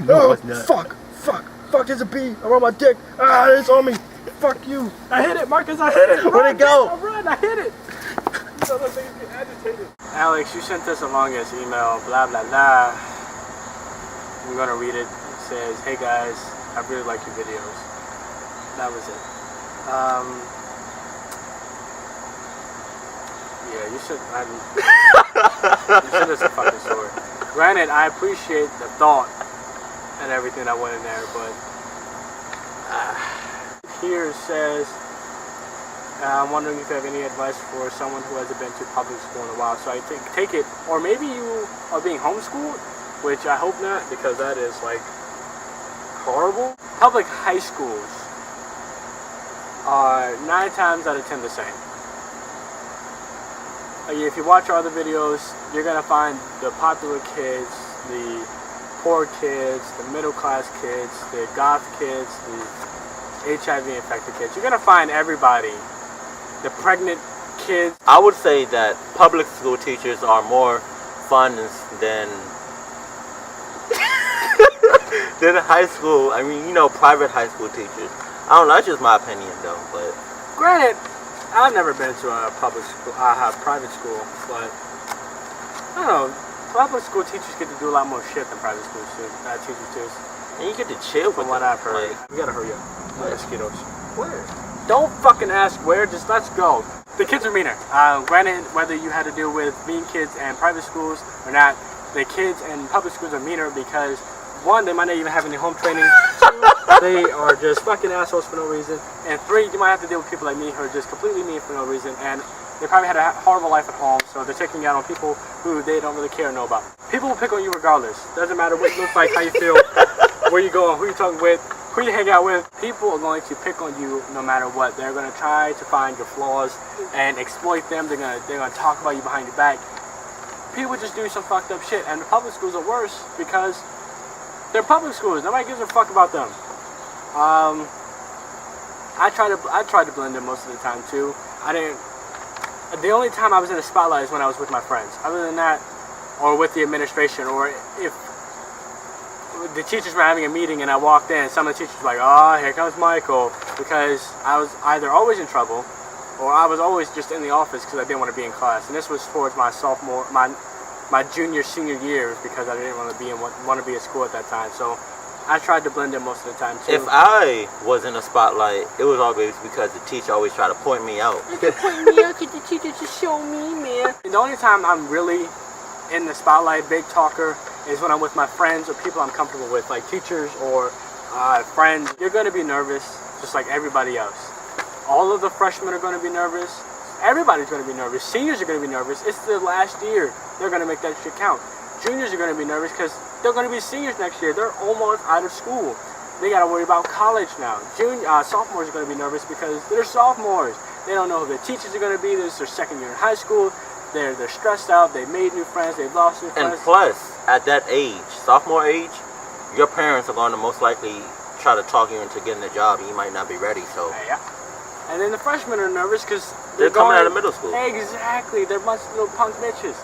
No, it's not. Fuck, there's a bee around my dick. Ah, it's on me. Fuck you. I hit it, Marcus, I hit it. Where'd it go? Run, I hit it. So those things get agitated. Alex, you sent us a longest email, blah, blah, blah. I'm gonna read it. It says, hey guys, I really like your videos. That was it. Yeah, you should, you sent us a fucking story. Granted, I appreciate the thought and everything that went in there, but here it says, I'm wondering if you have any advice for someone who hasn't been to public school in a while. So I take it, or maybe you are being homeschooled, which I hope not, because that is like horrible. Public high schools are 9 times out of 10 the same. If you watch our other videos, you're gonna find the popular kids, the poor kids, the middle class kids, the goth kids, the HIV infected kids. You're gonna find everybody. The pregnant kids. I would say that public school teachers are more fun than than high school. I mean, you know, private high school teachers. I don't know. That's just my opinion, though. But granted, I've never been to a public school, private school, but I don't know. Public school teachers get to do a lot more shit than private school teachers do. And you get to chill. From what I've heard, we gotta hurry up. Mosquitoes. Where? Don't fucking ask where, just let's go. The kids are meaner. Granted, whether you had to deal with mean kids and private schools or not, the kids in public schools are meaner because, 1, they might not even have any home training. 2, they are just fucking assholes for no reason. And 3, you might have to deal with people like me who are just completely mean for no reason. And they probably had a horrible life at home, so they're taking out on people who they don't really care or know about. People will pick on you regardless. Doesn't matter what you look like, how you feel, where you going, who you talking with, who you hang out with. People are going to pick on you no matter what. They're going to try to find your flaws and exploit them. They're gonna talk about you behind your back. People just do some fucked up shit, and the public schools are worse because they're public schools. Nobody gives a fuck about them. I tried to blend in most of the time too. The only time I was in the spotlight is when I was with my friends. Other than that, or with the administration, or if the teachers were having a meeting and I walked in, some of the teachers were like, oh, here comes Michael, because I was either always in trouble or I was always just in the office because I didn't want to be in class. And this was towards my sophomore, my junior, senior year, because I didn't want to be at school at that time. So I tried to blend in most of the time too. If I was in the spotlight, it was always because the teacher always tried to point me out. You can point me out because the teacher just showed me, man. And the only time I'm really in the spotlight, big talker, is when I'm with my friends or people I'm comfortable with, like teachers or friends. You're going to be nervous, just like everybody else. All of the freshmen are going to be nervous. Everybody's going to be nervous. Seniors are going to be nervous. It's their last year. They're going to make that shit count. Juniors are going to be nervous because they're going to be seniors next year. They're almost out of school. They got to worry about college now. Sophomores are going to be nervous because they're sophomores. They don't know who their teachers are going to be. This is their second year in high school. They're stressed out. They made new friends. They've lost new friends. And plus, at that age, sophomore age, your parents are going to most likely try to talk you into getting a job, and you might not be ready. So yeah. And then the freshmen are nervous because they're coming out of middle school. Exactly. They're a bunch of little punk bitches.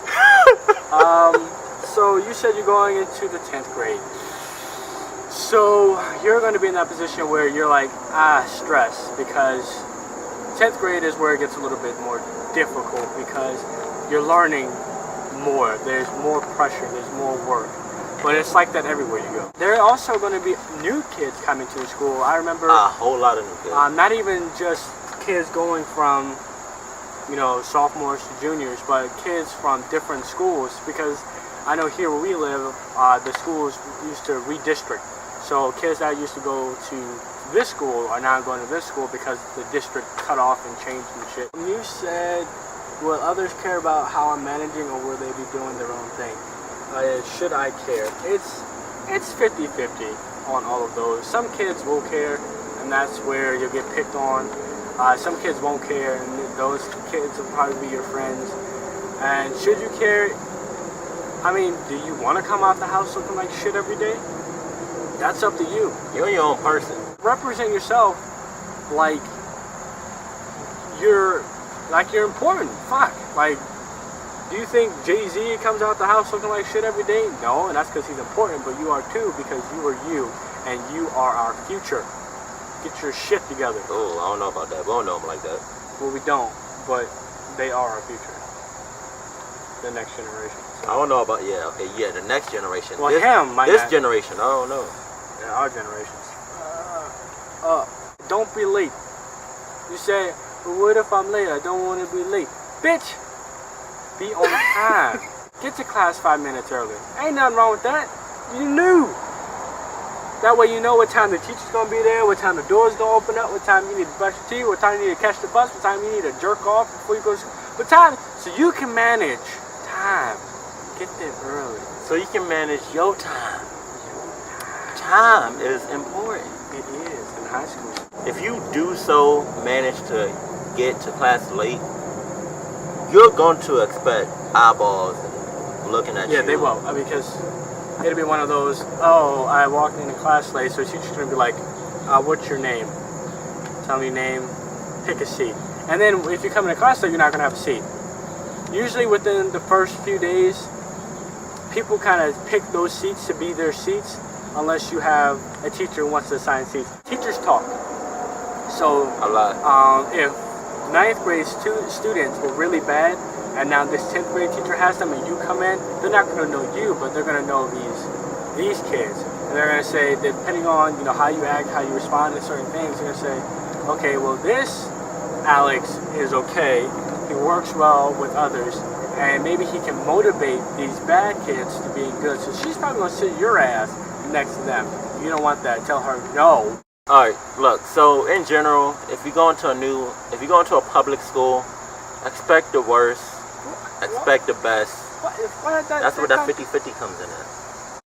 So you said you're going into the 10th grade. So you're going to be in that position where you're like, stress, because 10th grade is where it gets a little bit more difficult because you're learning more. There's more pressure. There's more work. But it's like that everywhere you go. There are also going to be new kids coming to the school. I remember a whole lot of new kids. Not even just kids going from, sophomores to juniors, but kids from different schools, because I know here where we live, the schools used to redistrict. So kids that used to go to this school are now going to this school because the district cut off and changed and shit. You said, will others care about how I'm managing, or will they be doing their own thing? Should I care? It's 50-50 on all of those. Some kids will care, and that's where you'll get picked on. Some kids won't care, and those kids will probably be your friends. And should you care? I mean, do you want to come out the house looking like shit every day? That's up to you. You're your own person. Represent yourself like you're important. Fuck. Like, Do you think Jay-Z comes out the house looking like shit every day? No, and that's because he's important, but you are too, because you are you, and you are our future. Get your shit together. Oh, I don't know about that. We don't know them like that. Well, we don't, but they are our future. The next generation. I don't know about, the next generation. Well, this generation, I don't know. Yeah, our generations. Don't be late. You say, well, what if I'm late? I don't want to be late. Bitch! Be on time. Get to class 5 minutes early. Ain't nothing wrong with that. You knew. That way you know what time the teacher's going to be there, what time the door's going to open up, what time you need to brush your teeth, what time you need to catch the bus, what time you need to jerk off before you go to school. What time? So you can manage time. Get there early. So you can manage your time. Time is important. It is in high school. If you do so manage to get to class late, you're going to expect eyeballs looking at you. Yeah, they will. Because it'll be one of those, oh, I walked into class late, so the teacher's going to be like, what's your name? Tell me your name, pick a seat. And then if you come into class late, you're not going to have a seat. Usually within the first few days, people kind of pick those seats to be their seats, unless you have a teacher who wants to assign seats. Teachers talk. So a lot. If 9th grade students were really bad, and now this 10th grade teacher has them, and you come in, they're not going to know you, but they're going to know these kids. And they're going to say, depending on how you act, how you respond to certain things, they're going to say, okay, well, this Alex is okay. He works well with others, and maybe he can motivate these bad kids to being good. So she's probably going to sit your ass next to them. You don't want that. Tell her no. All right, look. So in general, if you go into a public school, expect the worst, expect the best. Why That's where that 50-50 comes in at.